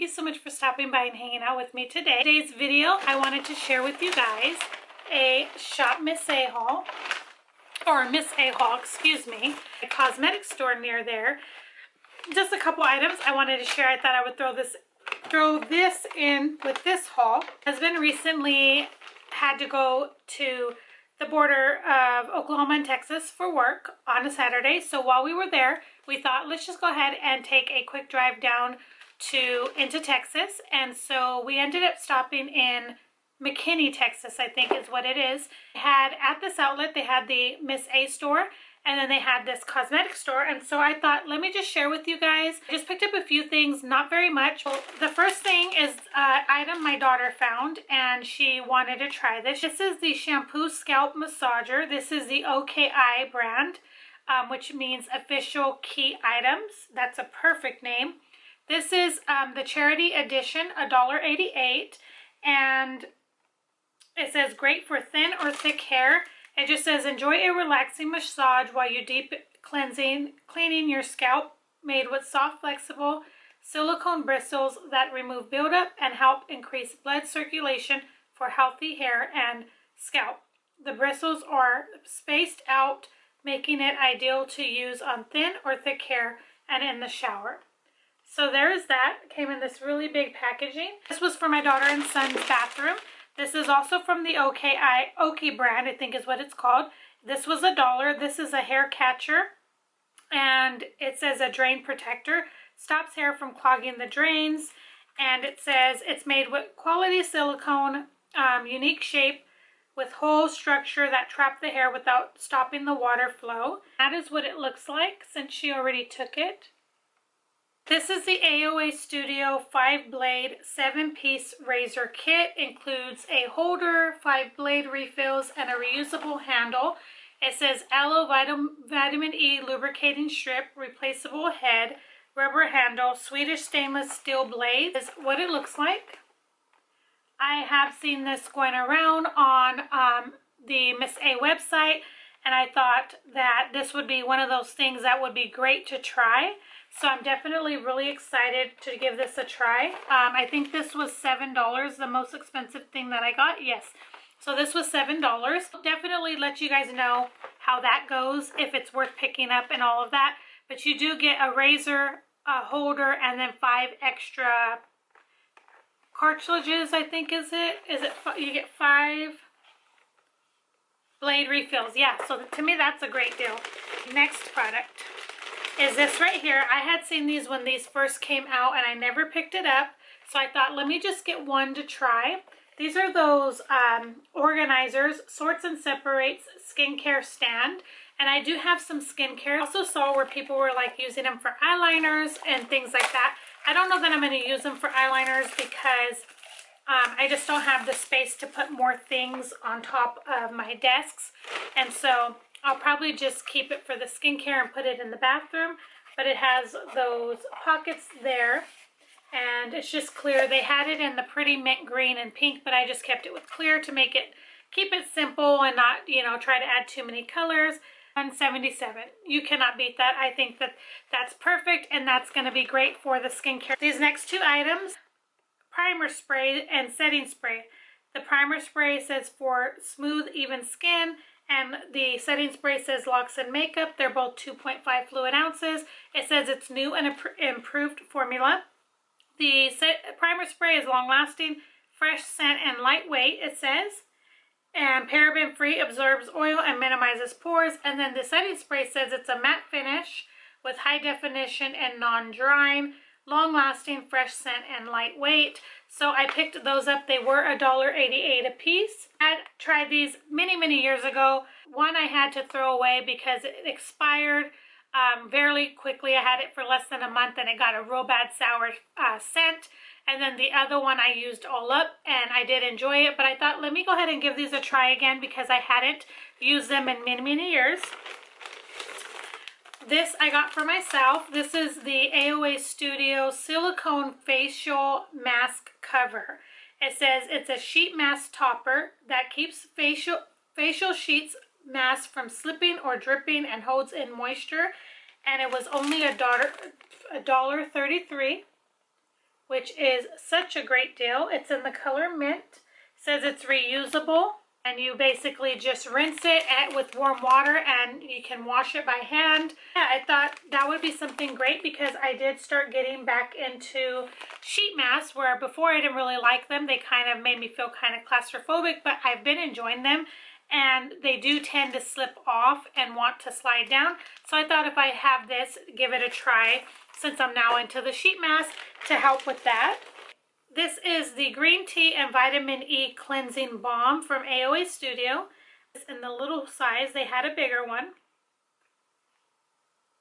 you so much for stopping by and hanging out with me today. Today's video, I wanted to share with you guys a shopmissa haul, or Miss A haul, excuse me, a cosmetic store near there. Just a couple items I wanted to share. I thought I would throw this in with this haul. My husband recently had to go to the border of Oklahoma and Texas for work on a Saturday. So while we were there, we thought, let's just go ahead and take a quick drive down into Texas. And so we ended up stopping in McKinney, Texas, I think is what it is. At this outlet, they had the Miss A store, and then they had this cosmetic store. And so I thought, let me just share with you guys. I just picked up a few things, not very much. Well, the first thing is an item my daughter found, and she wanted to try this. This is the Shampoo Scalp Massager. This is the OKI brand, which means Official Key Items. That's a perfect name. This is the charity edition, $1.88, and it says great for thin or thick hair. It just says enjoy a relaxing massage while you deep cleaning your scalp, made with soft, flexible silicone bristles that remove buildup and help increase blood circulation for healthy hair and scalp. The bristles are spaced out, making it ideal to use on thin or thick hair and in the shower. So there is that. It came in this really big packaging. This was for my daughter and son's bathroom. This is also from the Oki brand, I think is what it's called. This was $1. This is a hair catcher, and it says a drain protector. Stops hair from clogging the drains, and it says it's made with quality silicone, unique shape with whole structure that trap the hair without stopping the water flow. That is what it looks like since she already took it. This is the AOA Studio 5-blade 7-piece razor kit. Includes a holder, 5 blade refills, and a reusable handle. It says aloe vitamin E lubricating strip, replaceable head, rubber handle, Swedish stainless steel blade. Is what it looks like. I have seen this going around on the Miss A website, and I thought that this would be one of those things that would be great to try. So I'm definitely really excited to give this a try. I think this was $7, the most expensive thing that I got. Yes. So this was $7. Definitely let you guys know how that goes, if it's worth picking up and all of that. But you do get a razor, a holder, and then 5 extra cartridges, I think you get 5 blade refills. Yeah, so to me that's a great deal. Next product is this right here. I had seen these when these first came out and I never picked it up, so I thought let me just get one to try. These are those organizers, sorts and separates skincare stand, and I do have some skincare. I also saw where people were like using them for eyeliners and things like that. I don't know that I'm going to use them for eyeliners because I just don't have the space to put more things on top of my desks, and so I'll probably just keep it for the skincare and put it in the bathroom. But it has those pockets there, and it's just clear. They had it in the pretty mint green and pink, but I just kept it with clear to keep it simple and not, try to add too many colors. $177. You cannot beat that. I think that's perfect, and that's going to be great for the skincare. These next two items, primer spray and setting spray. The primer spray says for smooth, even skin, and the setting spray says locks and makeup. They're both 2.5 fluid ounces. It says it's new and improved formula. The primer spray is long-lasting, fresh scent, and lightweight, it says. And paraben-free, absorbs oil and minimizes pores. And then the setting spray says it's a matte finish with high definition and non-drying, long-lasting, fresh scent, and lightweight. So I picked those up. They were $1.88 a piece. I tried these many years ago. One I had to throw away because it expired fairly quickly. I had it for less than a month and it got a real bad sour scent. And then the other one I used all up and I did enjoy it. But I thought, let me go ahead and give these a try again because I hadn't used them in many years. This I got for myself. This is the AOA Studio Silicone Facial Mask Cover. It says it's a sheet mask topper that keeps facial sheets mask from slipping or dripping and holds in moisture. And it was only $1.33. which is such a great deal. It's in the color mint. It says it's reusable, and you basically just rinse it with warm water and you can wash it by hand. Yeah, I thought that would be something great because I did start getting back into sheet masks where before I didn't really like them. They kind of made me feel kind of claustrophobic, but I've been enjoying them, and they do tend to slip off and want to slide down. So I thought if I have this, give it a try since I'm now into the sheet mask to help with that. This is the Green Tea and Vitamin E Cleansing Balm from AOA Studio. It's in the little size. They had a bigger one.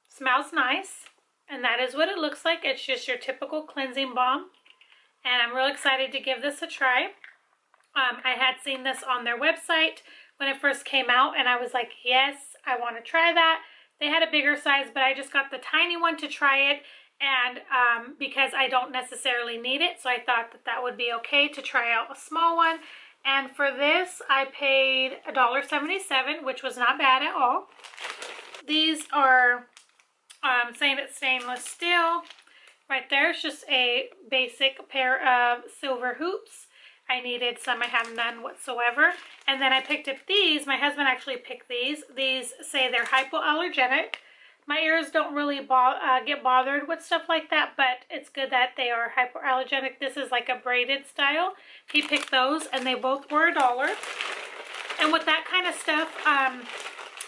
Smells nice. And that is what it looks like. It's just your typical cleansing balm. And I'm real excited to give this a try. I had seen this on their website when it first came out, and I was like, yes, I want to try that. They had a bigger size, but I just got the tiny one to try it, and because I don't necessarily need it, so I thought that that would be okay to try out a small one. And for this, I paid $1.77, which was not bad at all. These are saying it's stainless steel. Right there, it's just a basic pair of silver hoops. I needed some. I have none whatsoever. And then I picked up these. My husband actually picked these. These say they're hypoallergenic. My ears don't really get bothered with stuff like that, but it's good that they are hypoallergenic. This is like a braided style. He picked those, and they both were $1. And with that kind of stuff,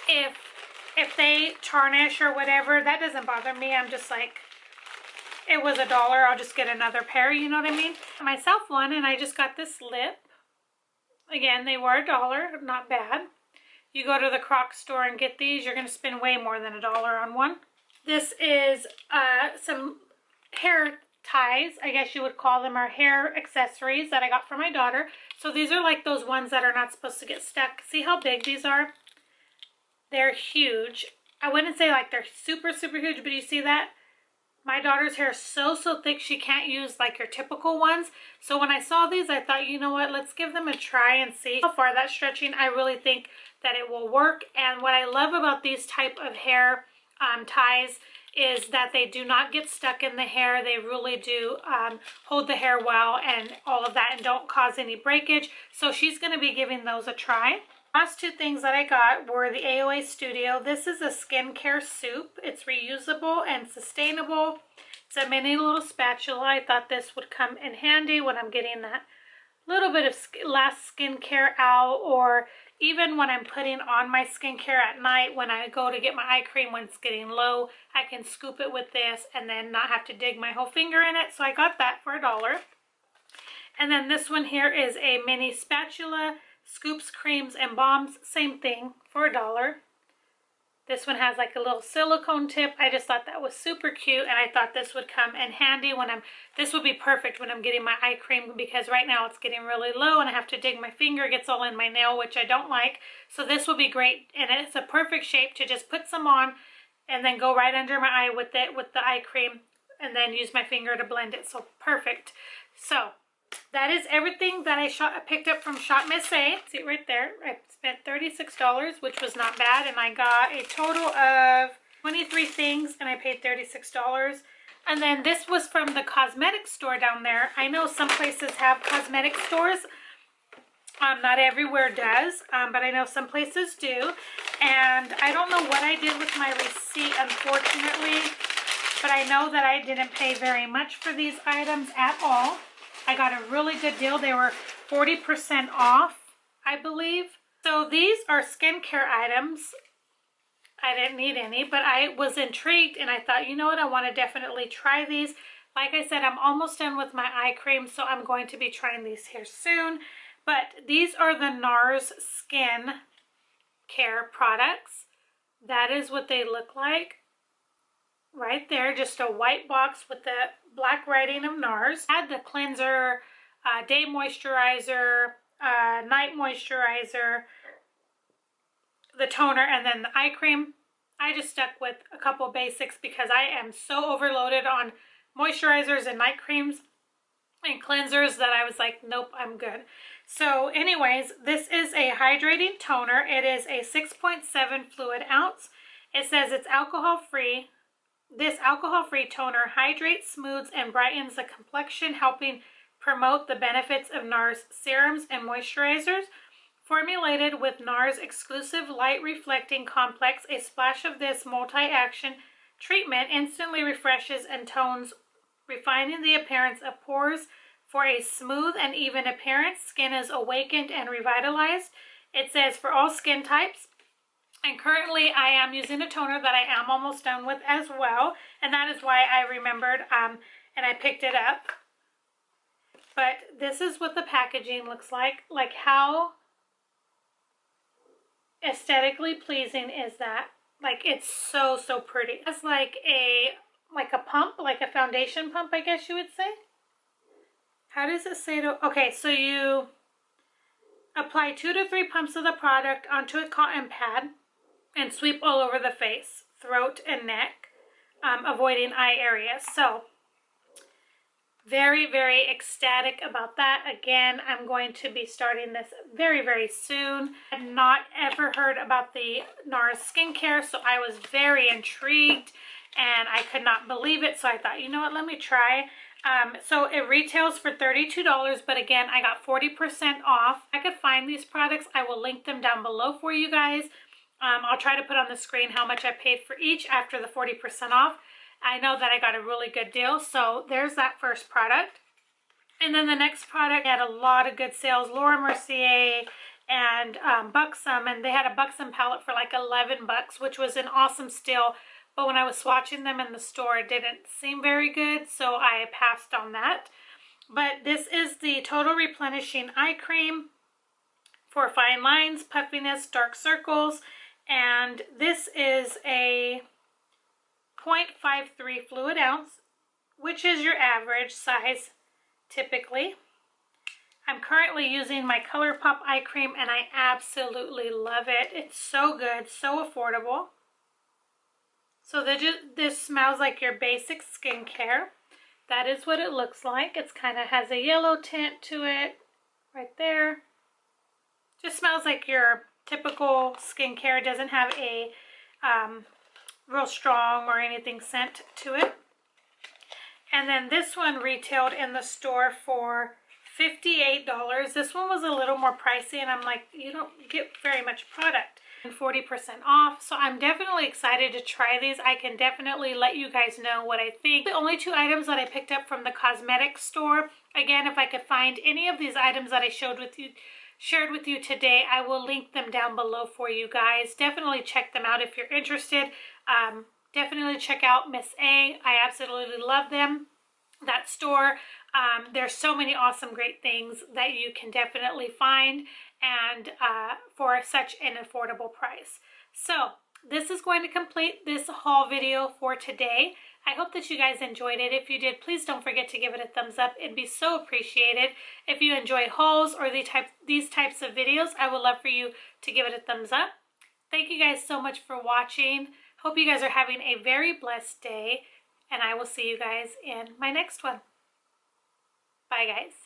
if they tarnish or whatever, that doesn't bother me. I'm just like, it was $1, I'll just get another pair, you know what I mean? Myself one, and I just got this lip. Again, they were $1, not bad. You go to the Crocs store and get these, you're going to spend way more than $1 on one. This is some hair ties, I guess you would call them, or hair accessories that I got for my daughter. So these are like those ones that are not supposed to get stuck. See how big these are? They're huge. I wouldn't say like they're super, super huge, but you see that? My daughter's hair is so thick she can't use like your typical ones. So when I saw these, I thought, you know what, let's give them a try and see how far that's stretching. I really think that it will work. And what I love about these type of hair ties is that they do not get stuck in the hair. They really do hold the hair well and all of that, and don't cause any breakage. So she's going to be giving those a try. Last two things that I got were the AOA Studio. This is a skincare soup. It's reusable and sustainable. It's a mini little spatula. I thought this would come in handy when I'm getting that little bit of last skincare out, or even when I'm putting on my skincare at night when I go to get my eye cream when it's getting low. I can scoop it with this and then not have to dig my whole finger in it. So I got that for $1. And then this one here is a mini spatula. Scoops, creams, and balms, same thing, for $1. This one has like a little silicone tip. I just thought that was super cute, and I thought this would come in handy when this would be perfect when I'm getting my eye cream, because right now it's getting really low and I have to dig my finger. It gets all in my nail, which I don't like. So this would be great, and it's a perfect shape to just put some on and then go right under my eye with it, with the eye cream, and then use my finger to blend it. So perfect. So that is everything that I picked up from shopmissa. See it right there. I spent $36, which was not bad, and I got a total of 23 things, and I paid $36. And then this was from the cosmetic store down there. I know some places have cosmetic stores. Not everywhere does, but I know some places do. And I don't know what I did with my receipt, unfortunately, but I know that I didn't pay very much for these items at all. I got a really good deal. They were 40% off, I believe. So these are skincare items. I didn't need any, but I was intrigued, and I thought, you know what, I want to definitely try these. Like I said, I'm almost done with my eye cream, so I'm going to be trying these here soon. But these are the Nars Skincare products. That is what they look like. Right there, just a white box with the black writing of Nars. I had the cleanser, day moisturizer, night moisturizer, the toner, and then the eye cream. I just stuck with a couple basics because I am so overloaded on moisturizers and night creams and cleansers that I was like, nope, I'm good. So anyways, this is a hydrating toner. It is a 6.7 fluid ounce. It says it's alcohol free, This alcohol-free toner hydrates, smooths, and brightens the complexion, helping promote the benefits of Nars serums and moisturizers. Formulated with Nars exclusive light reflecting complex, a splash of this multi-action treatment instantly refreshes and tones, refining the appearance of pores for a smooth and even appearance. Skin is awakened and revitalized. It says for all skin types. And currently I am using a toner that I am almost done with as well. And that is why I remembered and I picked it up. But this is what the packaging looks like. Like, how aesthetically pleasing is that? Like, it's so, so pretty. It's like a pump, like a foundation pump, I guess you would say. How does it say to, okay, so you apply 2 to 3 pumps of the product onto a cotton pad and sweep all over the face, throat, and neck, avoiding eye areas. So, very, very ecstatic about that. Again, I'm going to be starting this very, very soon. I had not ever heard about the Nars Skincare, so I was very intrigued and I could not believe it. So I thought, you know what, let me try. So it retails for $32, but again, I got 40% off. I could find these products. I will link them down below for you guys. I'll try to put on the screen how much I paid for each after the 40% off. I know that I got a really good deal, so there's that first product. And then the next product had a lot of good sales. Laura Mercier and Buxom, and they had a Buxom palette for like 11 bucks, which was an awesome steal. But when I was swatching them in the store, it didn't seem very good, so I passed on that. But this is the Total Replenishing Eye Cream for fine lines, puffiness, dark circles, and this is a 0.53 fluid ounce, which is your average size typically. I'm currently using my ColourPop eye cream and I absolutely love it. It's so good, so affordable. So this smells like your basic skincare. That is what it looks like. It kind of has a yellow tint to it right there. Just smells like your typical skincare. It doesn't have a real strong or anything scent to it. And then this one retailed in the store for $58. This one was a little more pricey, and I'm like, you don't get very much product. And 40% off, so I'm definitely excited to try these. I can definitely let you guys know what I think. The only 2 items that I picked up from the cosmetics store. Again, if I could find any of these items that I shared with you today, I will link them down below for you guys. Definitely check them out if you're interested. Definitely check out Miss A. I absolutely love them. That store. There's so many awesome, great things that you can definitely find, and for such an affordable price. So this is going to complete this haul video for today. I hope that you guys enjoyed it. If you did, please don't forget to give it a thumbs up. It'd be so appreciated. If you enjoy hauls or these types of videos, I would love for you to give it a thumbs up. Thank you guys so much for watching. Hope you guys are having a very blessed day, and I will see you guys in my next one. Bye, guys.